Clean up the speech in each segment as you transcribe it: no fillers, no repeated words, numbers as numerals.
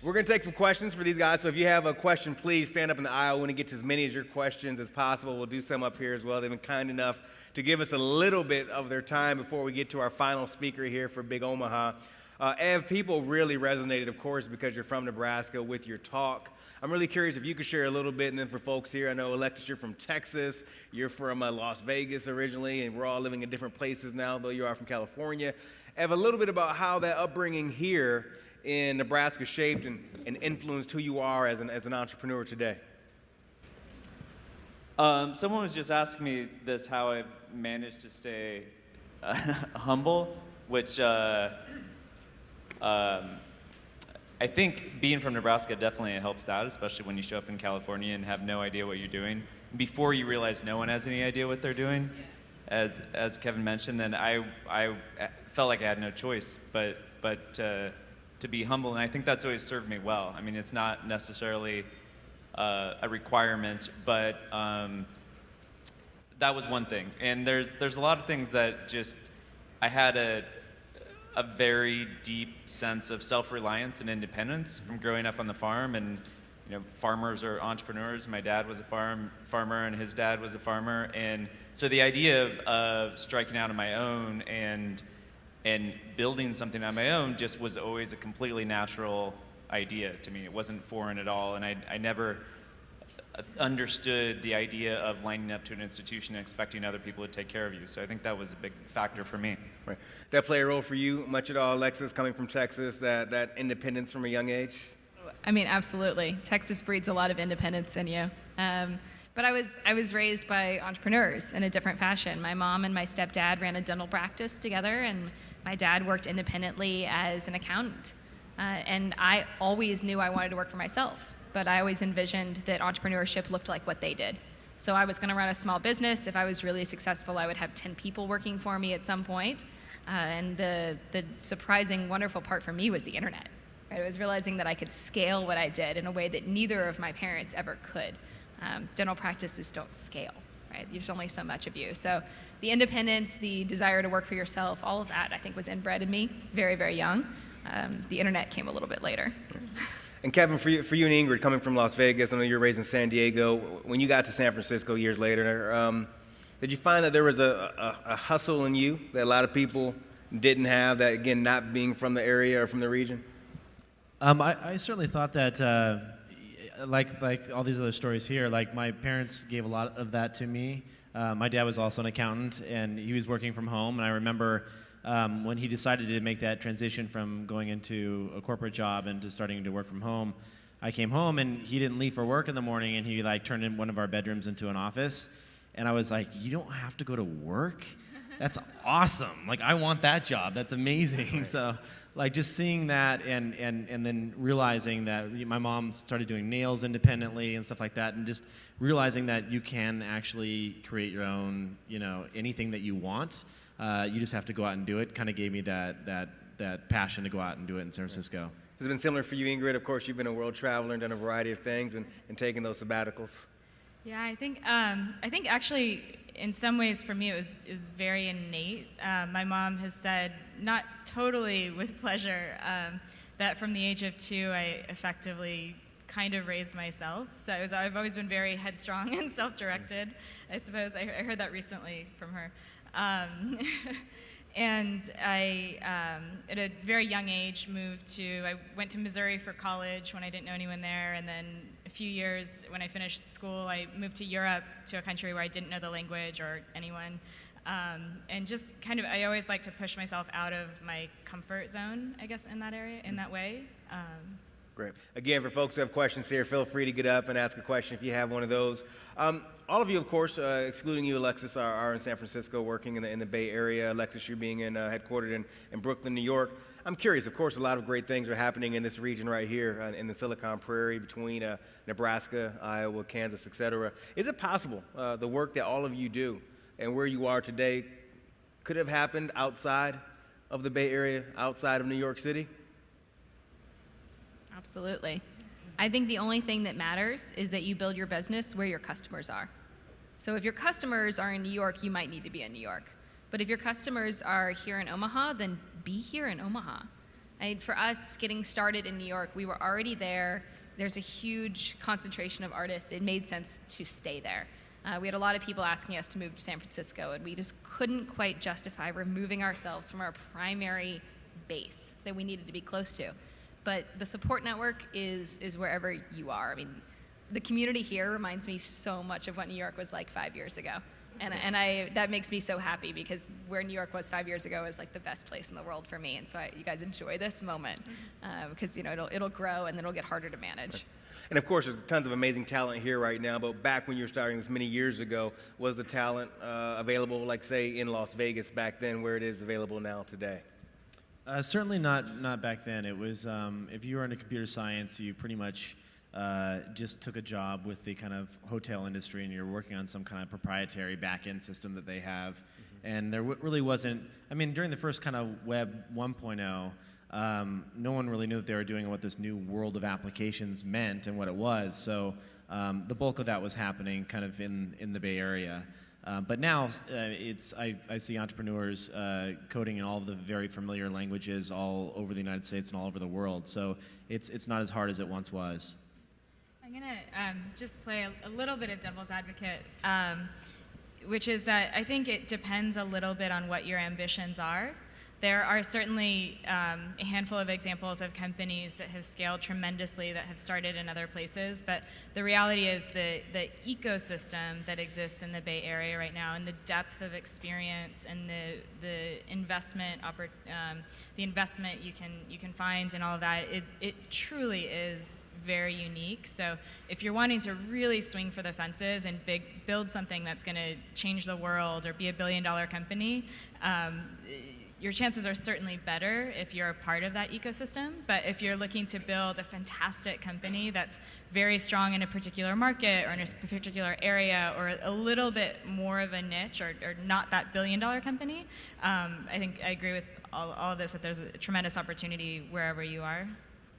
We're going to take some questions for these guys. So if you have a question, please stand up in the aisle. We want to get to as many of your questions as possible. We'll do some up here as well. They've been kind enough to give us a little bit of their time before we get to our final speaker here for Big Omaha. Ev, people really resonated, of course, because you're from Nebraska with your talk. I'm really curious if you could share a little bit, and then for folks here, I know, Alexis, you're from Texas, you're from Las Vegas originally, and we're all living in different places now, though you are from California. Ev, a little bit about how that upbringing here in Nebraska shaped and influenced who you are as an entrepreneur today. Someone was just asking me this, how I managed to stay humble, which I think being from Nebraska definitely helps out, especially when you show up in California and have no idea what you're doing. Before you realize no one has any idea what they're doing, as Kevin mentioned, then I felt like I had no choice but to be humble, and I think that's always served me well. I mean, it's not necessarily a requirement, but that was one thing. And there's a lot of things that just, I had a very deep sense of self-reliance and independence from growing up on the farm, and farmers are entrepreneurs. My dad was a farmer, and his dad was a farmer, and so the idea of striking out on my own and building something on my own just was always a completely natural idea to me. It wasn't foreign at all, and I never understood the idea of lining up to an institution and expecting other people to take care of you. So I think that was a big factor for me. Right. That play a role for you much at all, Alexis, coming from Texas, that independence from a young age? I mean, absolutely. Texas breeds a lot of independence in you. But I was raised by entrepreneurs in a different fashion. My mom and my stepdad ran a dental practice together, and my dad worked independently as an accountant. And I always knew I wanted to work for myself, but I always envisioned that entrepreneurship looked like what they did. So I was going to run a small business. If I was really successful, I would have 10 people working for me at some point. And the surprising, wonderful part for me was the internet. Right? I was realizing that I could scale what I did in a way that neither of my parents ever could. Dental practices don't scale, right? There's only so much of you. So the independence, the desire to work for yourself, all of that I think was inbred in me very, very young. The internet came a little bit later. And Kevin, for you and Ingrid, coming from Las Vegas, I know you're raised in San Diego. When you got to San Francisco years later, did you find that there was a hustle in you that a lot of people didn't have, that, again, not being from the area or from the region? I certainly thought that, like all these other stories here, like my parents gave a lot of that to me. My dad was also an accountant, and he was working from home, and I remember when he decided to make that transition from going into a corporate job and to starting to work from home, I came home and he didn't leave for work in the morning, and he turned in one of our bedrooms into an office. And I was like, you don't have to go to work? That's awesome. I want that job. That's amazing. So just seeing that and then realizing that my mom started doing nails independently and stuff like that, and just realizing that you can actually create your own, anything that you want. You just have to go out and do it. Kind of gave me that passion to go out and do it in San Francisco. Has it been similar for you, Ingrid? Of course, you've been a world traveler and done a variety of things and taken those sabbaticals. Yeah, I think actually in some ways for me it was very innate. My mom has said, not totally with pleasure, that from the age of 2 I effectively kind of raised myself. So I've always been very headstrong and self-directed, I suppose. I heard that recently from her. And I, at a very young age, I went to Missouri for college when I didn't know anyone there, and then a few years when I finished school, I moved to Europe, to a country where I didn't know the language or anyone. And just I always like to push myself out of my comfort zone, I guess, in that area, in that way. Great. Again, for folks who have questions here, feel free to get up and ask a question if you have one of those. All of you, of course, excluding you, Alexis, are in San Francisco working in the Bay Area. Alexis, you're being headquartered in Brooklyn, New York. I'm curious, of course, a lot of great things are happening in this region right here in the Silicon Prairie between Nebraska, Iowa, Kansas, et cetera. Is it possible the work that all of you do and where you are today could have happened outside of the Bay Area, outside of New York City? Absolutely. I think the only thing that matters is that you build your business where your customers are. So if your customers are in New York, you might need to be in New York. But if your customers are here in Omaha, then be here in Omaha. For us, getting started in New York, we were already there. There's a huge concentration of artists. It made sense to stay there. We had a lot of people asking us to move to San Francisco, and we just couldn't quite justify removing ourselves from our primary base that we needed to be close to. But the support network is wherever you are. I mean, the community here reminds me so much of what New York was like 5 years ago. And that makes me so happy, because where New York was 5 years ago is like the best place in the world for me. And so you guys enjoy this moment, because it'll grow and then it'll get harder to manage. And of course, there's tons of amazing talent here right now, but back when you were starting this many years ago, was the talent available, like say in Las Vegas back then, where it is available now today? Certainly not back then. It was, if you were into computer science, you pretty much just took a job with the kind of hotel industry, and you're working on some kind of proprietary back-end system that they have. Mm-hmm. And there really wasn't, I mean, during the first kind of Web 1.0, no one really knew what they were doing and what this new world of applications meant and what it was. So the bulk of that was happening kind of in the Bay Area. But now I see entrepreneurs coding in all of the very familiar languages all over the United States and all over the world. So it's not as hard as it once was. I'm going to just play a little bit of devil's advocate, which is that I think it depends a little bit on what your ambitions are. There are certainly a handful of examples of companies that have scaled tremendously that have started in other places, but the reality is the ecosystem that exists in the Bay Area right now, and the depth of experience and the investment you can find and all of that, it truly is very unique. So if you're wanting to really swing for the fences and build something that's going to change the world or be a billion-dollar company, your chances are certainly better if you're a part of that ecosystem. But if you're looking to build a fantastic company that's very strong in a particular market or in a particular area, or a little bit more of a niche, or not that billion-dollar company, I think I agree with all of this, that there's a tremendous opportunity wherever you are.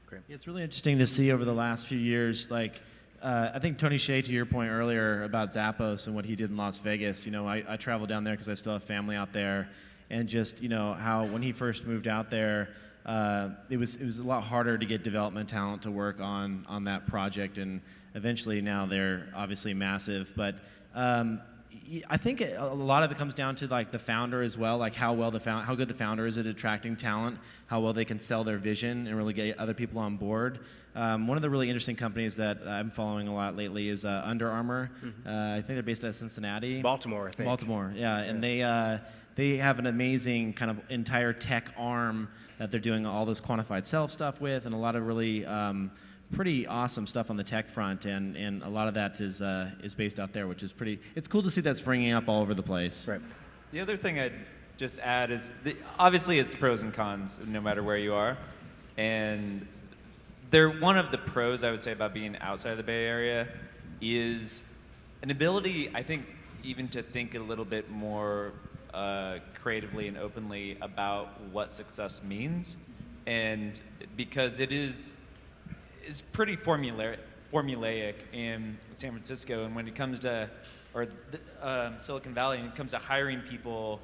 Great. It's really interesting to see over the last few years, like, I think Tony Hsieh, to your point earlier about Zappos and what he did in Las Vegas, I travel down there because I still have family out there. And just, how when he first moved out there, it was a lot harder to get development talent to work on that project. And eventually now they're obviously massive. But I think a lot of it comes down to like the founder as well, like how good the founder is at attracting talent, how well they can sell their vision and really get other people on board. One of the really interesting companies that I'm following a lot lately is Under Armour. Mm-hmm. I think they're based out of Cincinnati. Baltimore, I think. Baltimore, yeah. And they have an amazing kind of entire tech arm that they're doing all this quantified self stuff with, and a lot of really pretty awesome stuff on the tech front, and a lot of that is based out there, which is it's cool to see that springing up all over the place. Right. The other thing I'd just add is, obviously it's pros and cons no matter where you are, and one of the pros I would say about being outside of the Bay Area is an ability, I think, even to think a little bit more creatively and openly about what success means, and because it is pretty formulaic in San Francisco, and when it comes to Silicon Valley, and it comes to hiring people,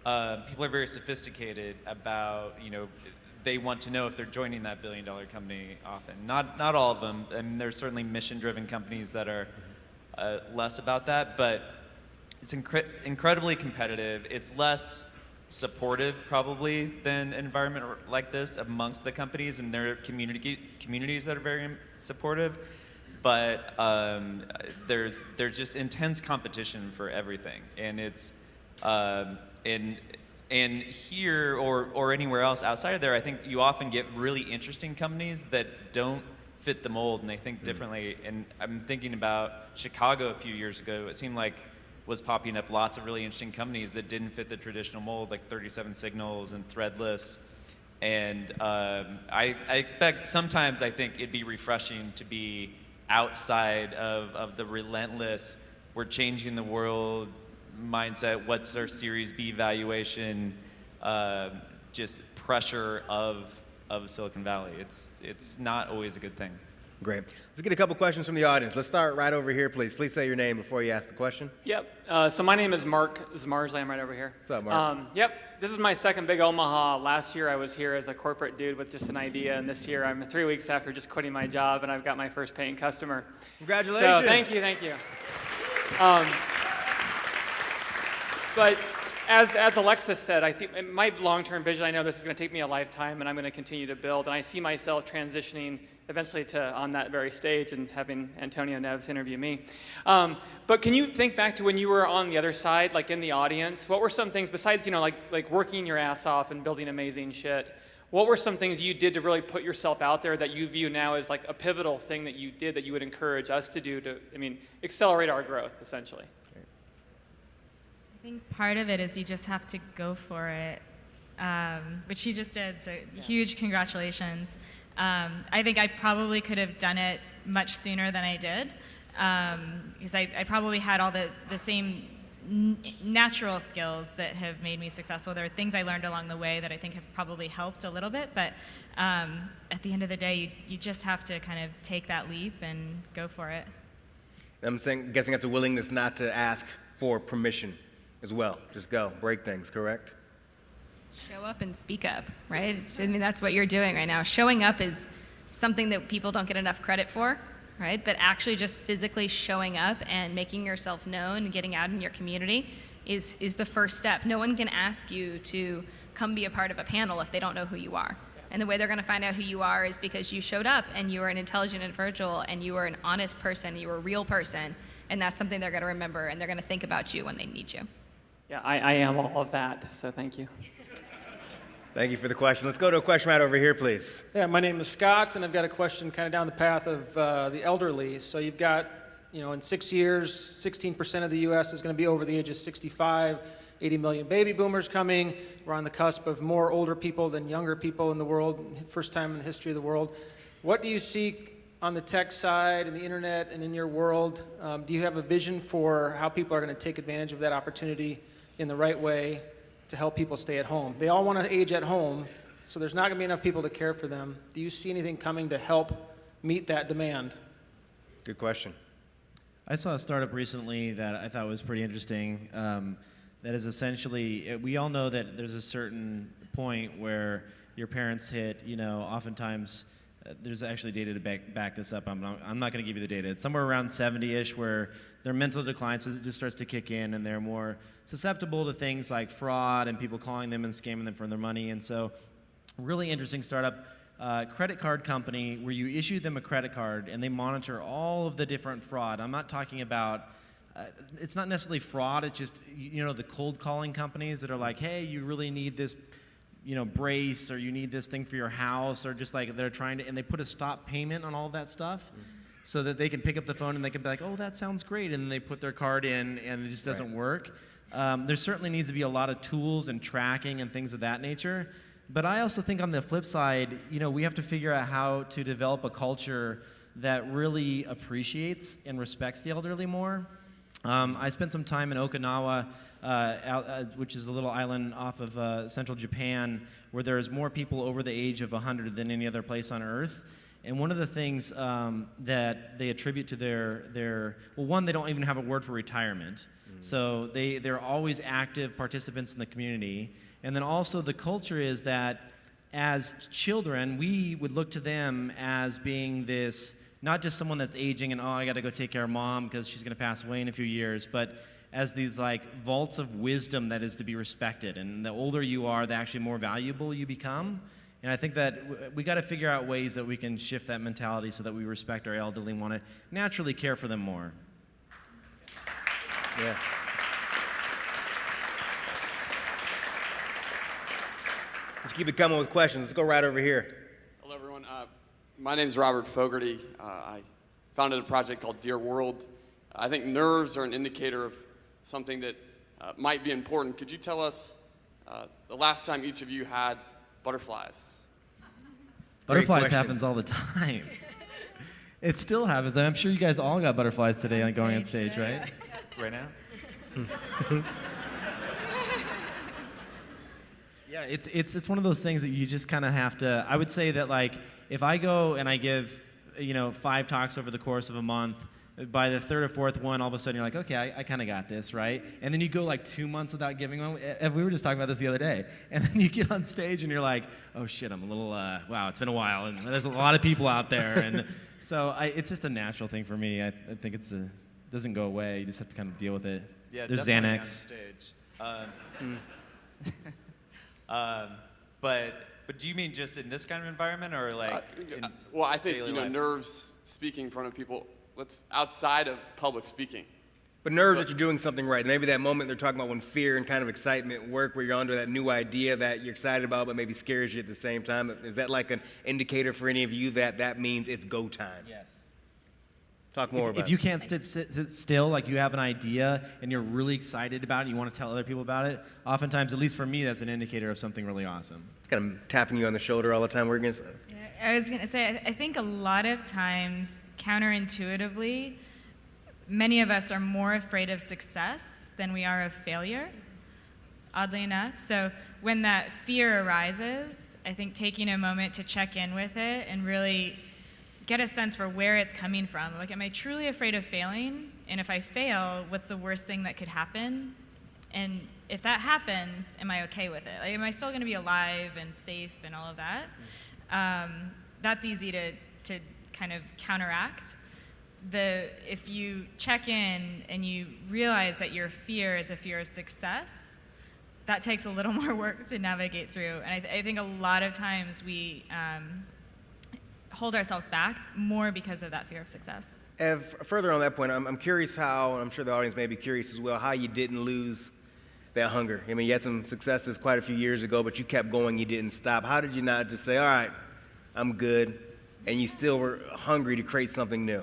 people are very sophisticated about, they want to know if they're joining that billion-dollar company often. Not all of them, and there's certainly mission-driven companies that are less about that, but it's incredibly competitive. It's less supportive probably than an environment like this amongst the companies, and there are communities that are very supportive, but there's just intense competition for everything, and it's and here or anywhere else outside of there, I think you often get really interesting companies that don't fit the mold and they think differently. And I'm thinking about Chicago a few years ago. It seemed like was popping up lots of really interesting companies that didn't fit the traditional mold, like 37 Signals and Threadless. And I expect sometimes I think it'd be refreshing to be outside of the relentless, we're changing the world mindset, what's our Series B valuation, just pressure of Silicon Valley. It's not always a good thing. Great. Let's get a couple questions from the audience. Let's start right over here, please. Please say your name before you ask the question. Yep. So my name is Mark Zmarsley. I'm right over here. What's up, Mark? Yep. This is my second Big Omaha. Last year I was here as a corporate dude with just an idea, and this year I'm 3 weeks after just quitting my job, and I've got my first paying customer. Congratulations. So thank you. But as Alexis said, I think my long-term vision, I know this is going to take me a lifetime, and I'm going to continue to build, and I see myself transitioning eventually to on that very stage and having Antonio Neves interview me. But can you think back to when you were on the other side, like in the audience? What were some things besides, like working your ass off and building amazing shit? What were some things you did to really put yourself out there that you view now as like a pivotal thing that you did that you would encourage us to do to, accelerate our growth, essentially? I think part of it is you just have to go for it, which you just did, so huge congratulations. I think I probably could have done it much sooner than I did, because I probably had all the same natural skills that have made me successful. There are things I learned along the way that I think have probably helped a little bit, but at the end of the day, you just have to kind of take that leap and go for it. I'm guessing that's a willingness not to ask for permission as well. Just go, break things, correct? Show up and speak up, right? That's what you're doing right now. Showing up is something that people don't get enough credit for, right? But actually just physically showing up and making yourself known and getting out in your community is the first step. No one can ask you to come be a part of a panel if they don't know who you are. And the way they're going to find out who you are is because you showed up and you were an intelligent individual and you were an honest person, you were a real person, and that's something they're going to remember and they're going to think about you when they need you. Yeah, I am all of that, so thank you. Thank you for the question. Let's go to a question right over here, please. Yeah, my name is Scott, and I've got a question kind of down the path of the elderly. So you've got, in 6 years, 16% of the U.S. is going to be over the age of 65, 80 million baby boomers coming. We're on the cusp of more older people than younger people in the world, first time in the history of the world. What do you see on the tech side and the internet and in your world? Do you have a vision for how people are going to take advantage of that opportunity in the right way to help people stay at home? They all want to age at home, so there's not going to be enough people to care for them. Do you see anything coming to help meet that demand? Good question. I saw a startup recently that I thought was pretty interesting. That is essentially, we all know that there's a certain point where your parents hit, oftentimes, there's actually data to back this up. I'm not going to give you the data. It's somewhere around 70-ish where their mental decline just starts to kick in, and they're more susceptible to things like fraud and people calling them and scamming them for their money. And so, really interesting startup, credit card company where you issue them a credit card and they monitor all of the different fraud. I'm not talking about, it's not necessarily fraud, it's just, the cold calling companies that are like, hey, you really need this brace, or you need this thing for your house, or just like they're trying to, and they put a stop payment on all that stuff so that they can pick up the phone and they can be like, oh, that sounds great, and then they put their card in and it just doesn't work. There certainly needs to be a lot of tools and tracking and things of that nature. But I also think on the flip side, we have to figure out how to develop a culture that really appreciates and respects the elderly more. I spent some time in Okinawa, which is a little island off of central Japan, where there's more people over the age of 100 than any other place on Earth. And one of the things that they attribute to their one, they don't even have a word for retirement. So they're always active participants in the community. And then also the culture is that as children, we would look to them as being this, not just someone that's aging and, I got to go take care of mom because she's going to pass away in a few years, but as these like vaults of wisdom that is to be respected. And the older you are, the actually more valuable you become. And I think that we got to figure out ways that we can shift that mentality so that we respect our elderly and want to naturally care for them more. Yeah. Let's keep it coming with questions. Let's go right over here. Hello, everyone. My name is Robert Fogarty. I founded a project called Dear World. I think nerves are an indicator of something that might be important. Could you tell us the last time each of you had butterflies? Butterflies happens all the time. It still happens. I'm sure you guys all got butterflies today on going on stage, right? Right now? Yeah, it's one of those things that you just kind of have to. I would say that like if I go and I give 5 talks over the course of a month. By the 3rd or 4th one, all of a sudden you're like, okay, I kind of got this, right? And then you go like 2 months without giving one. We were just talking about this the other day. And then you get on stage and you're like, oh shit, I'm a little, wow, it's been a while. And there's a lot of people out there. And so it's just a natural thing for me. I think it doesn't go away. You just have to kind of deal with it. Yeah, there's definitely Xanax. On stage. But do you mean just in this kind of environment, or like? Well, I think daily life? nerves speaking in front of people. Let's outside of public speaking. But nerves that you're doing something right. Maybe that moment they're talking about when fear and kind of excitement work, where you're onto that new idea that you're excited about but maybe scares you at the same time. Is that like an indicator for any of you that means it's go time? Yes. Talk more about If you can't sit still, like you have an idea and you're really excited about it, and you want to tell other people about it, oftentimes, at least for me, that's an indicator of something really awesome. It's kind of tapping you on the shoulder all the time. We're going to I was going to say, I think a lot of times, counterintuitively, many of us are more afraid of success than we are of failure, oddly enough. So when that fear arises, I think taking a moment to check in with it and really get a sense for where it's coming from. Like, am I truly afraid of failing? And if I fail, what's the worst thing that could happen? And if that happens, am I okay with it? Like, am I still going to be alive and safe and all of that? That's easy to kind of counteract. If you check in and you realize that your fear is a fear of success, that takes a little more work to navigate through. And I think a lot of times we hold ourselves back more because of that fear of success. further on that point, I'm curious how, and I'm sure the audience may be curious as well, how you didn't lose that hunger. I mean, you had some successes quite a few years ago, but you kept going, you didn't stop. How did you not just say, all right, I'm good, and you still were hungry to create something new?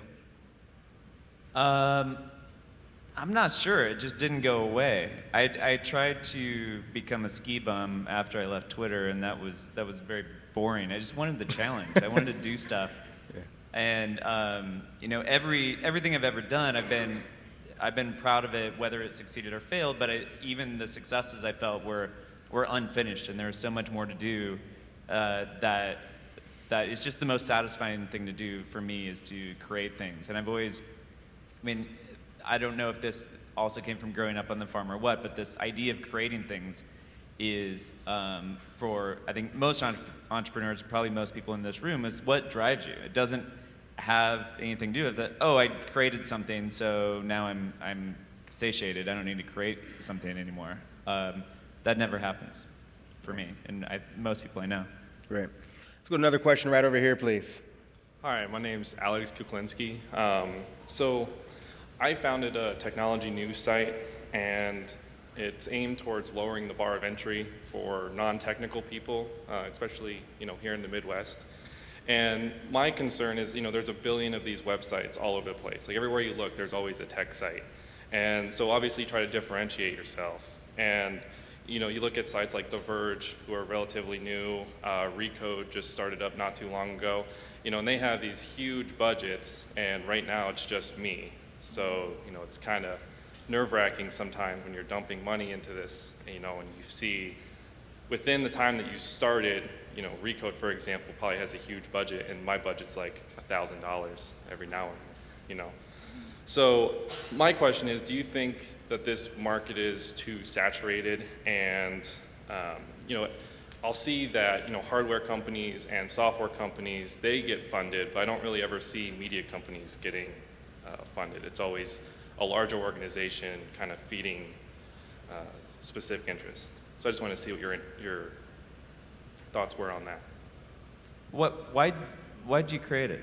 I'm not sure. It just didn't go away. I tried to become a ski bum after I left Twitter, and that was very boring. I just wanted the challenge. I wanted to do stuff. Yeah. And everything I've ever done, I've been proud of it, whether it succeeded or failed. But even the successes I felt were unfinished, and there was so much more to do. That is just the most satisfying thing to do for me, is to create things. And I've always, I don't know if this also came from growing up on the farm or what, but this idea of creating things is, for I think most entrepreneurs, probably most people in this room, is what drives you. It doesn't have anything to do with that. Oh, I created something, so now I'm satiated. I don't need to create something anymore. That never happens for me, and most people I know. Great. Let's go to another question right over here, please. Hi, my name's Alex Kuklinski. So I founded a technology news site, and it's aimed towards lowering the bar of entry for non-technical people, especially here in the Midwest. And my concern is, there's a billion of these websites all over the place. Like everywhere you look, there's always a tech site. And so obviously you try to differentiate yourself. And you look at sites like The Verge, who are relatively new. Recode just started up not too long ago. And they have these huge budgets, and right now it's just me. So, it's kind of nerve-wracking sometimes when you're dumping money into this, and you see within the time that you started, Recode, for example, probably has a huge budget, and my budget's like $1,000 every now and then, So my question is, do you think that this market is too saturated? And, I'll see that, hardware companies and software companies, they get funded, but I don't really ever see media companies getting funded. It's always a larger organization kind of feeding specific interests. So I just want to see what your thoughts were on that. Why'd you create it?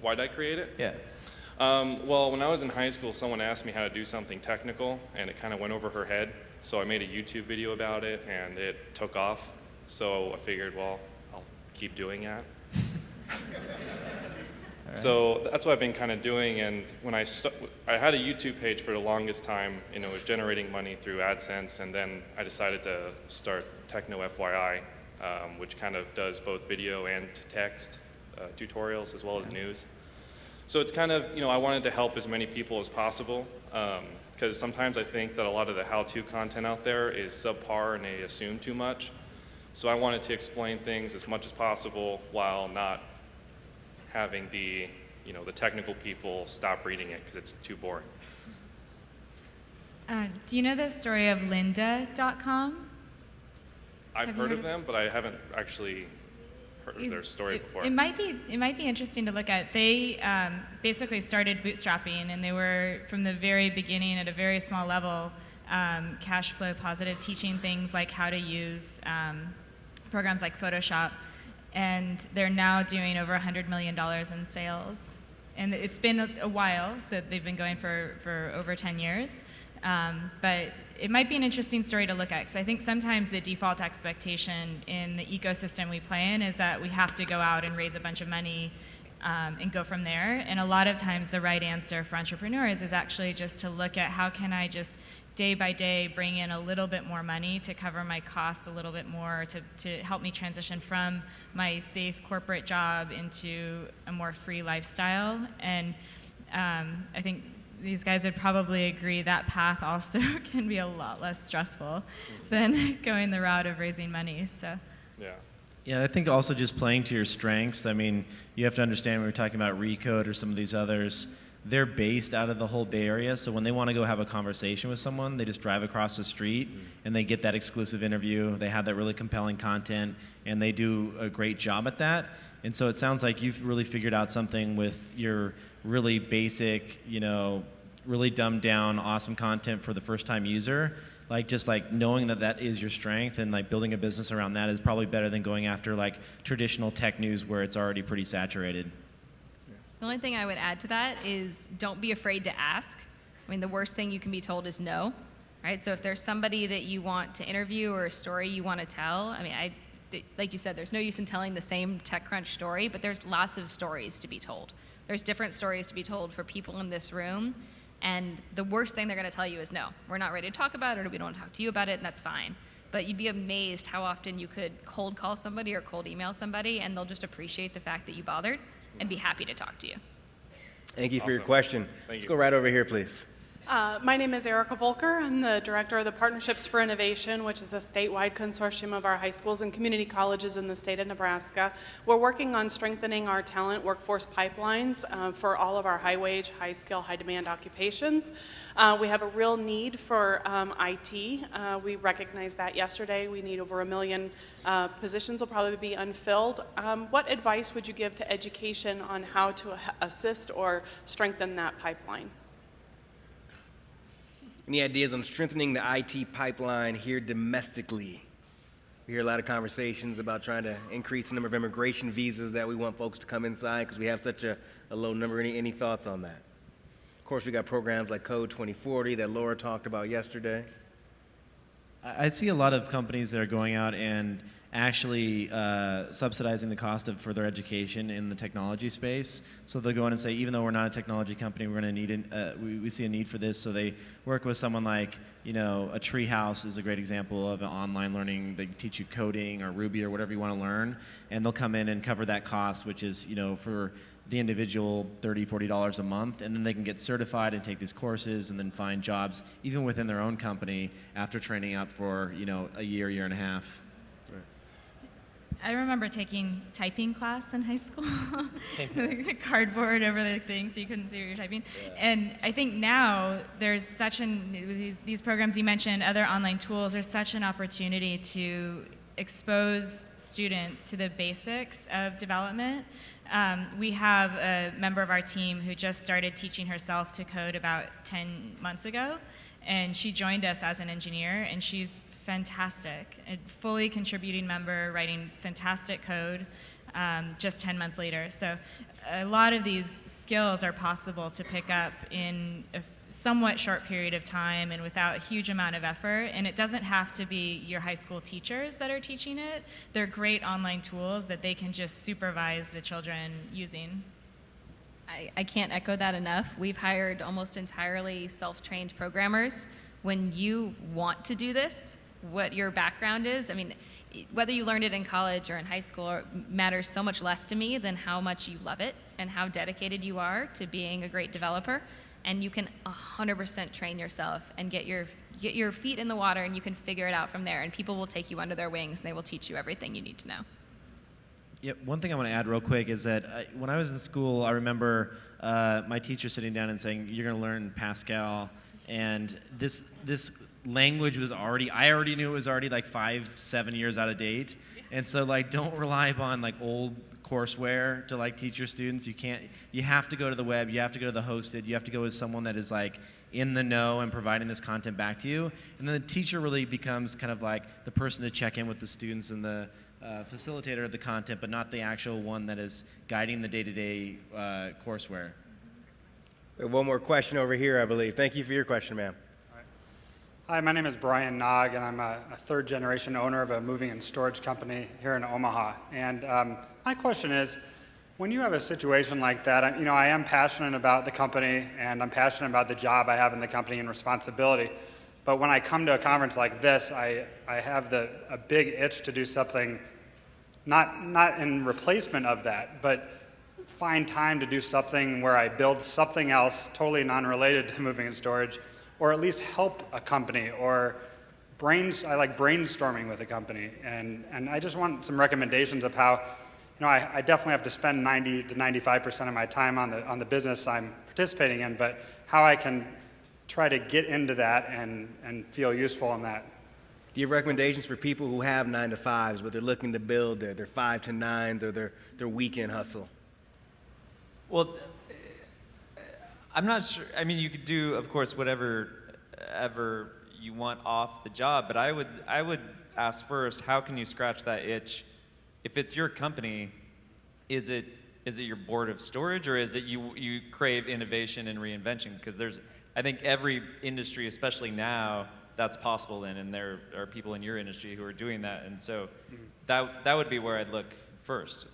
Why'd I create it? Yeah. Well, when I was in high school, someone asked me how to do something technical, and it kind of went over her head. So I made a YouTube video about it, and it took off. So I figured, well, I'll keep doing that. Right. So that's what I've been kind of doing. And when I had a YouTube page for the longest time, and it was generating money through AdSense. And then I decided to start Techno FYI, which kind of does both video and text tutorials as well as news. So it's kind of, I wanted to help as many people as possible, because sometimes I think that a lot of the how-to content out there is subpar and they assume too much. So I wanted to explain things as much as possible while not having the technical people stop reading it because it's too boring. Do you know the story of lynda.com? I've Have you heard heard of of- them, but I haven't actually heard of their story before. It might be interesting to look at. They basically started bootstrapping, and they were from the very beginning at a very small level, cash flow positive, teaching things like how to use programs like Photoshop, and they're now doing over $100 million in sales. And it's been a while, so they've been going for over 10 years. But it might be an interesting story to look at, because I think sometimes the default expectation in the ecosystem we play in is that we have to go out and raise a bunch of money and go from there. And a lot of times the right answer for entrepreneurs is actually just to look at how can I just day by day bring in a little bit more money to cover my costs a little bit more, to help me transition from my safe corporate job into a more free lifestyle. And I think these guys would probably agree that path also can be a lot less stressful than going the route of raising money. So. Yeah. Yeah, I think also just playing to your strengths. I mean, you have to understand when we're talking about Recode or some of these others, they're based out of the whole Bay Area. So when they want to go have a conversation with someone, they just drive across the street and they get that exclusive interview. They have that really compelling content and they do a great job at that. And so it sounds like you've really figured out something with your really basic, really dumbed down, awesome content for the first time user. Just knowing that that is your strength and like building a business around that is probably better than going after like traditional tech news where it's already pretty saturated. The only thing I would add to that is don't be afraid to ask. I mean, the worst thing you can be told is no, right? So if there's somebody that you want to interview or a story you want to tell, I mean, like you said, there's no use in telling the same TechCrunch story, but there's lots of stories to be told. There's different stories to be told for people in this room, and the worst thing they're going to tell you is no, we're not ready to talk about it, or we don't want to talk to you about it, and that's fine. But you'd be amazed how often you could cold call somebody or cold email somebody, and they'll just appreciate the fact that you bothered and be happy to talk to you. Thank you for your Awesome. question. Let's go right over here, please. My name is Erica Volker. I'm the director of the Partnerships for Innovation, which is a statewide consortium of our high schools and community colleges in the state of Nebraska. We're working on strengthening our talent workforce pipelines for all of our high-wage, high-skill, high-demand occupations. We have a real need for IT. We recognized that yesterday. We need over 1 million positions will probably be unfilled. What advice would you give to education on how to assist or strengthen that pipeline? Any ideas on strengthening the IT pipeline here domestically? We hear a lot of conversations about trying to increase the number of immigration visas that we want folks to come inside because we have such a low number. Any thoughts on that? Of course, we got programs like Code 2040 that Laura talked about yesterday. I see a lot of companies that are going out and actually subsidizing the cost of further education in the technology space. So they'll go in and say, even though we're not a technology company, we're going to need we see a need for this. So they work with someone like, a Treehouse is a great example of an online learning. They teach you coding or Ruby or whatever you want to learn, and they'll come in and cover that cost, which is, for the individual $30, $40 a month, and then they can get certified and take these courses and then find jobs even within their own company after training up for, a year and a half. I remember taking typing class in high school. The cardboard over the thing so you couldn't see what you're typing. Yeah. And I think now there's these programs you mentioned, other online tools, there's such an opportunity to expose students to the basics of development. We have a member of our team who just started teaching herself to code about 10 months ago. And she joined us as an engineer, and she's fantastic. A fully contributing member, writing fantastic code just 10 months later. So a lot of these skills are possible to pick up in a somewhat short period of time and without a huge amount of effort. And it doesn't have to be your high school teachers that are teaching it. They're great online tools that they can just supervise the children using. I can't echo that enough. We've hired almost entirely self-trained programmers. When you want to do this, what your background is, I mean, whether you learned it in college or in high school matters so much less to me than how much you love it and how dedicated you are to being a great developer. And you can 100% train yourself and get your feet in the water, and you can figure it out from there. And people will take you under their wings and they will teach you everything you need to know. Yeah, one thing I want to add real quick is that when I was in school, I remember my teacher sitting down and saying, "You're going to learn Pascal," and this language was I already knew it was already like 5-7 years out of date, and so like don't rely upon like old courseware to like teach your students. You have to go to the web, you have to go to the hosted, you have to go with someone that is like in the know and providing this content back to you, and then the teacher really becomes kind of like the person to check in with the students and the facilitator of the content, but not the actual one that is guiding the day-to-day courseware. We have one more question over here, I believe. Thank you for your question, ma'am. Hi, my name is Brian Nog, and I'm a third-generation owner of a moving and storage company here in Omaha. And my question is, when you have a situation like that, I am passionate about the company, and I'm passionate about the job I have in the company and responsibility. But when I come to a conference like this, I have a big itch to do something, not in replacement of that, but find time to do something where I build something else totally non-related to moving and storage, or at least help a company, or I like brainstorming with a company. And I just want some recommendations of how, I definitely have to spend 90 to 95% of my time on the business I'm participating in, but how I can try to get into that and feel useful in that. Do you have recommendations for people who have 9-to-5s, but they're looking to build their 5-to-9s or their weekend hustle? Well, I'm not sure. I mean, you could do, of course, whatever ever you want off the job, but I would ask first, how can you scratch that itch? If it's your company, is it your board of storage, or is it you crave innovation and reinvention? Because I think every industry, especially now, that's possible in, and there are people in your industry who are doing that, and so that would be where I'd look first.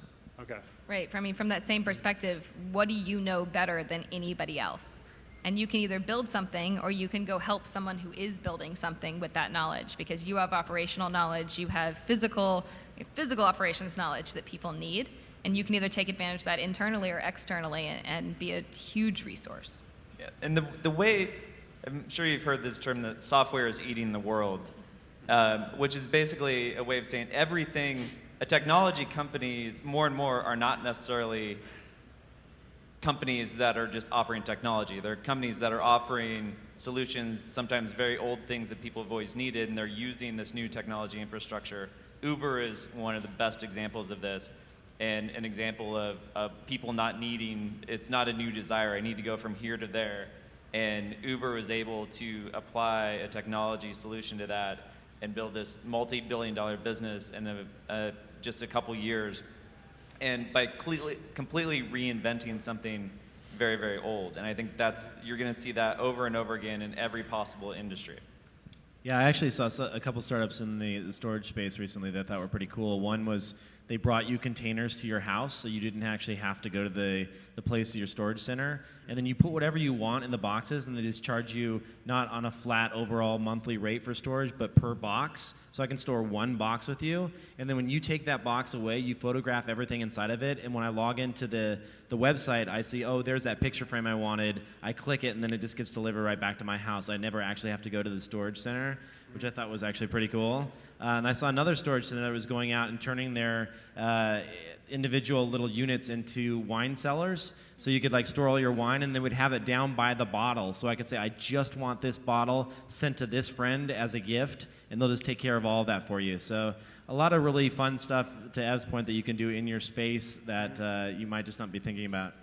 Okay. Right. From that same perspective, what do you know better than anybody else? And you can either build something, or you can go help someone who is building something with that knowledge, because you have operational knowledge, you have physical operations knowledge that people need, and you can either take advantage of that internally or externally and be a huge resource. Yeah. And the way, I'm sure you've heard this term, that software is eating the world, which is basically a way of saying everything. A technology companies more and more are not necessarily companies that are just offering technology. They're companies that are offering solutions, sometimes very old things that people have always needed, and they're using this new technology infrastructure. Uber is one of the best examples of this, and an example of people not needing, it's not a new desire, I need to go from here to there. And Uber was able to apply a technology solution to that and build this multi-billion-dollar business in just a couple years, and by completely reinventing something very, very old. And I think you're going to see that over and over again in every possible industry. Yeah, I actually saw a couple startups in the storage space recently that I thought were pretty cool. One was they brought you containers to your house, so you didn't actually have to go to the place of your storage center. And then you put whatever you want in the boxes, and they just charge you not on a flat overall monthly rate for storage, but per box. So I can store one box with you. And then when you take that box away, you photograph everything inside of it. And when I log into the website, I see, oh, there's that picture frame I wanted. I click it, and then it just gets delivered right back to my house. I never actually have to go to the storage center, which I thought was actually pretty cool. And I saw another storage center that was going out and turning their individual little units into wine cellars. So you could like store all your wine, and they would have it down by the bottle. So I could say, I just want this bottle sent to this friend as a gift, and they'll just take care of all of that for you. So a lot of really fun stuff, to Ev's point, that you can do in your space that you might just not be thinking about.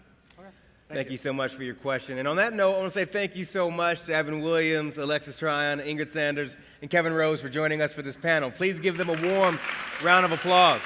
Thank you so much for your question. And on that note, I want to say thank you so much to Evan Williams, Alexis Tryon, Ingrid Sanders, and Kevin Rose for joining us for this panel. Please give them a warm round of applause.